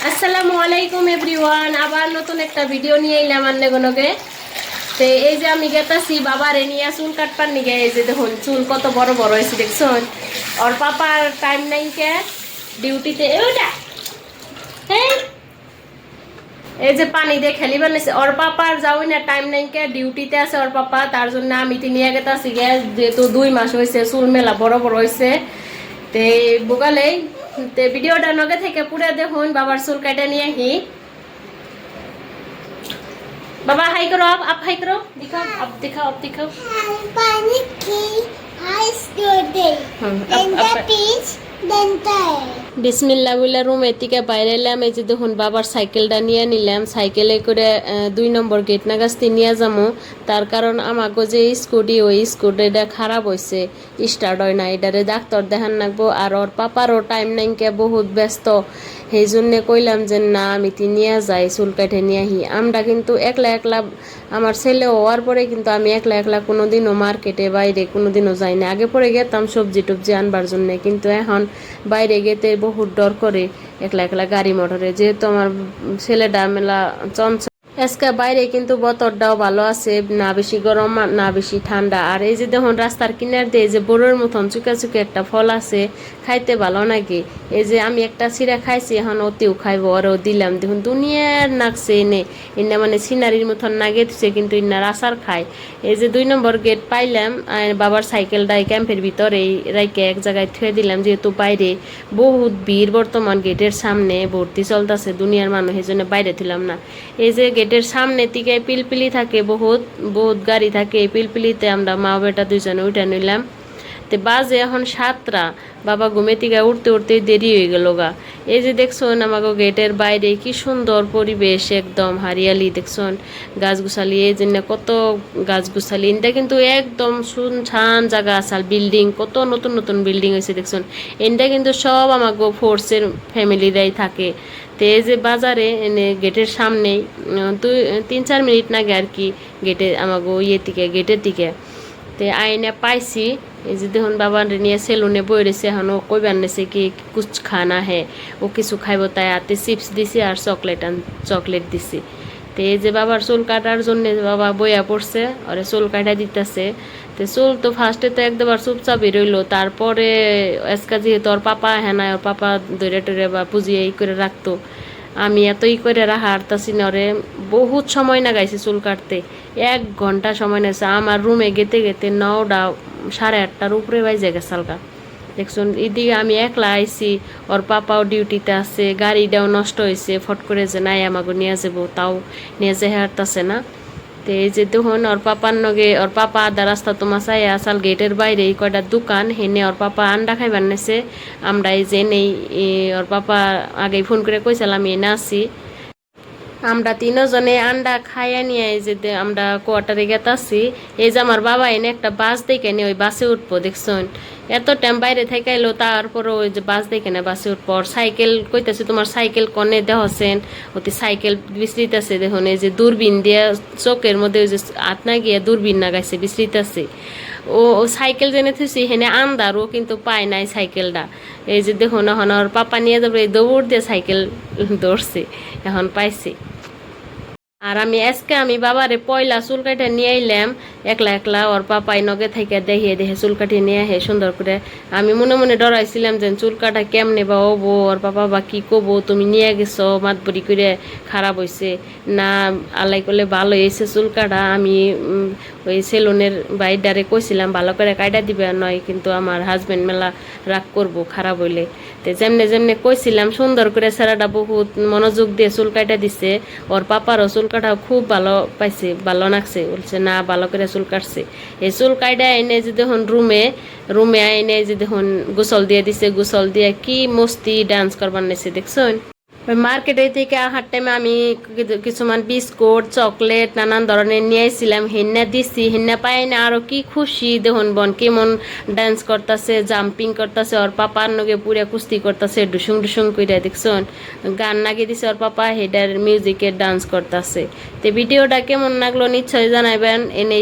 আসসালামু আলাইকুম এভরিওয়ান, আবার নতুন একটা ভিডিও নিয়ে এলাম আন্নেগনকে। তো এই যে আমি গেতাছি বাবারে নিয়ে চুল কাটপার নিগে। এই যে দেখুন চুল কত বড় বড় হয়েছে দেখছুন। ওর পাপার টাইম নাই কে ডিউটিতে। এই যে পানি দিয়ে খেলি বানাইছে ওর পাপার যাওই না, টাইম নাই কে ডিউটিতে আছে ওর পাপা। তার জন্য আমি নিয়ে গেতাছি গে, যেহেতু 2 মাস হয়েছে চুল মেলা বড় বড় হয়েছে। তে বুগালেই তে ভিডিওটা নগে থেকে পুরো দেখুন। বাবার চুল কাটা নিয়ে আহি। बाबा हाई करो, आप हाई करो, दिखाओ, आप दिखाओ, आप दिखाओ। पानी की आइस दे বিসমিল্লাহ বলে রুম এদিকে বাইরে এলাম। এই যে দেখুন বাবার সাইকেলটা নিয়ে নিলাম। সাইকেলে করে 2 নম্বর গেট নাগাস্তি নিয়ে যাবো। তার কারণ আমাকে যে স্কুটি, ওই স্কুটিটা খারাপ হয়েছে, স্টার্ট হয় না। এটারে ডাক্তার দেখান লাগবো। আর ওর পাপারও টাইম নাইকে বহুত ব্যস্ত, সেই জন্যে কইলাম যে না আমি নিয়ে যাই, চুল কাটে নিয়ে আহি। আমরা কিন্তু একলা একলা, আমার ছেলে হওয়ার পরে কিন্তু আমি একলা একলা কোনোদিনও মার্কেটে বাইরে কোনোদিনও যাই না। আগে পরে গেতাম সবজি টবজি আনবার জন্যে, কিন্তু এখন বাইরে গেতে বহুত ডর করে একলা একলা গাড়ি মোটরে, যেহেতু আমার ছেলেটা মেলা চঞ্চল। আজকে বাইরে কিন্তু বতরটাও ভালো আছে, না বেশি গরম না বেশি ঠান্ডা। আর এই যে দেখুন রাস্তার কিনার দিয়ে যে বড়োর মতন চুকে চুকে একটা ফল আছে, খাইতে ভালো নাকি। এই যে আমি একটা চিরা খাইছি, এখন অতিও খাইব, আরও দিলাম। দেখুন দুনিয়ার নাকছে এনে এনে মানে সিনারির মতন নাগে দিচ্ছে, কিন্তু ইনার আচার খায়। এই যে 2 নম্বর গেট পাইলাম। বাবার সাইকেলটা ক্যাম্পের ভিতরে রাইকে এক জায়গায় থুয়ে দিলাম, যেহেতু বাইরে বহুত ভিড় বর্তমান গেটের সামনে ভর্তি চলতেছে দুনিয়ার মানুষ, এই জন্য বাইরে দিলাম না। এই যে গেটের সামনে থেকে পিলপিলি থাকে, বহুত বহুত গাড়ি থাকে। এই পিলপিলিতে আমরা মা বেটা দুজনে উঠে নিলাম। তো বাজে এখন 7টা। বাবা ঘুমে থেকে উঠতে উঠতে দেরি হয়ে গেল গা। এই যে দেখছুন আমাকে গেটের বাইরে কি সুন্দর পরিবেশ, একদম হারিয়ালি দেখছুন, গাছগুছালি। এই জন্য কত গাছগুছালি, এটা কিন্তু একদম শুনছান জায়গা আসাল। বিল্ডিং কত নতুন নতুন বিল্ডিং হয়েছে দেখছুন। এটা কিন্তু সব আমাকে ফোর্সের ফ্যামিলিরাই থাকে। তো এই যে বাজারে এনে গেটের সামনেই 3-4 মিনিট নাগে আর কি গেটে আমাকে গেটের দিকে তে আইনে পাইছি। এই যে দেখুন বাবা নিয়ে সেলুনে বই রয়েছে, এখন ও কই বানিয়েছে কি কুছ খানা হে, ও কিছু খাইব, তাই হাতে চিপস দিছি আর চকলেট দিছি। তো এই যে বাবার চুল কাটার জন্য বাবা বইয়া পড়ছে, ওরে চুল কাটা দিতেছে। তো চুল তো ফার্স্টে তো একদম চুপচাপই রইলো। তারপরে আজকে যেহেতু ওর পাপা হ্যাঁ না, ওর পাপা দৌড়ে টরে বা পুজিয়ে করে রাখতো, আমি এতই করে রাখা হারতাছি না। ওরে বহুত সময় না গাইছে চুল কাটতে, 1 ঘন্টা সময় নেছে। আমার রুমে গেতে গেতে 9টা 8:30টার উপরে বাজে গেছে হালকা দেখছুন। এদিকে আমি একলা আইছি, ওর পাপাও ডিউটিতে আছে, গাড়িটাও নষ্ট হয়েছে। ফট করে যে নাই আমাকে নিয়ে যাবো, তাও নিয়ে যে হারতাছে না। তো এই যে দেখুন ওর পাপার নগে, ওর পাপা আধা রাস্তা তোমার চাই আসাল গেটের বাইরে কয়টা দোকান, হেনে ওর পাপা আন্ডা খাইবার নেছে। আমরা এই যে নেই, ওর পাপা আগেই ফোন করে কইছিলাম আমি এনে আসি। আমরা 3 জনে আন্ডা খাইয়া নিয়ে এই যে আমরা কোয়ার্টারে গেতাছি। এই যে আমার বাবা এনে একটা বাস দেখে নিয়ে ওই বাসে উঠবো দেখছুন। এত টাইম বাইরে থেকে এলো, তারপরে ওই যে বাস দেখে না বাসে উঠবো। সাইকেল কইতেছে তোমার সাইকেল কনে দেহছেন, ওতে সাইকেল বিছরিতেছে। দেখুন এই যে দূরবীন দিয়ে চোখের মধ্যে ওই যে হাত না গিয়ে দূরবীন না গাইছে বিছরিতেছে। ও সাইকেল জেনে থুছি হেনে আন্দার, ও কিন্তু পায় নাই সাইকেলটা। এই যে দেখুন এখন ওর পাপা নিয়ে যাবে, এই দৌড় দিয়ে সাইকেল দৌড়ছে, এখন পাইছি। আর আমি বাবারে পয়লা চুল কাটে নিয়ে আইলাম একলা একলা। ওর পাপাই নগে থেকে দেখিয়ে দেখে চুল কাটিয়ে নিয়ে আহে সুন্দর করে। আমি মনে মনে ডরাইছিলাম যে চুল কাটা কেমনে বা হবো, ওর পাপা বা কি কবো, তুমি নিয়ে গেছো মাতবরি করে খারাপ হয়েছে না, আল্লাহ করলে ভালো হয়েছে চুল কাটা। আমি ওই সেলুনের বাইডারে কইছিলাম ভালো করে কাটা দিবে, নয় কিন্তু আমার হাজবেন্ড মেলা রাগ করবো খারাপ হইলে। তো যেমনে যেমনে কইছিলাম সুন্দর করে ছেলেটা বহুত মনোযোগ দিয়ে চুল কাটা দিছে। ওর পাপারও চুল কাটা খুব ভালো পাইছে, ভালো লাগছে, বলছে না ভালো করে চুল কাটছে। এই চুল কাটা এনে যে দেখুন রুমে এনে যে দেখুন গোসল দিয়ে দিছে, গোসল দিয়ে কি মস্তি ডান্স করবার নেছে দেখছেন। মার্কেটে থেকে আসার টাইমে আমি কিছুমান বিস্কুট চকলেট নানান ধরনের নিয়ে আসছিলাম, হেন্না দিছি। হেন্না পাই না আরো কি খুশি দেখুন, বোন কেমন ডান্স করতেছে, জাম্পিং করতেছে, ওর পাপার নগে পুরা কুস্তি করতেছে, ডুসুং ডুসুং করে দেখছেন। গান নাগিয়ে দিছে ওর পাপা, হেডার মিউজিকের ডান্স করতেছে। তো ভিডিওটা কেমন লাগলো নিশ্চয়ই জানাবেন। এনে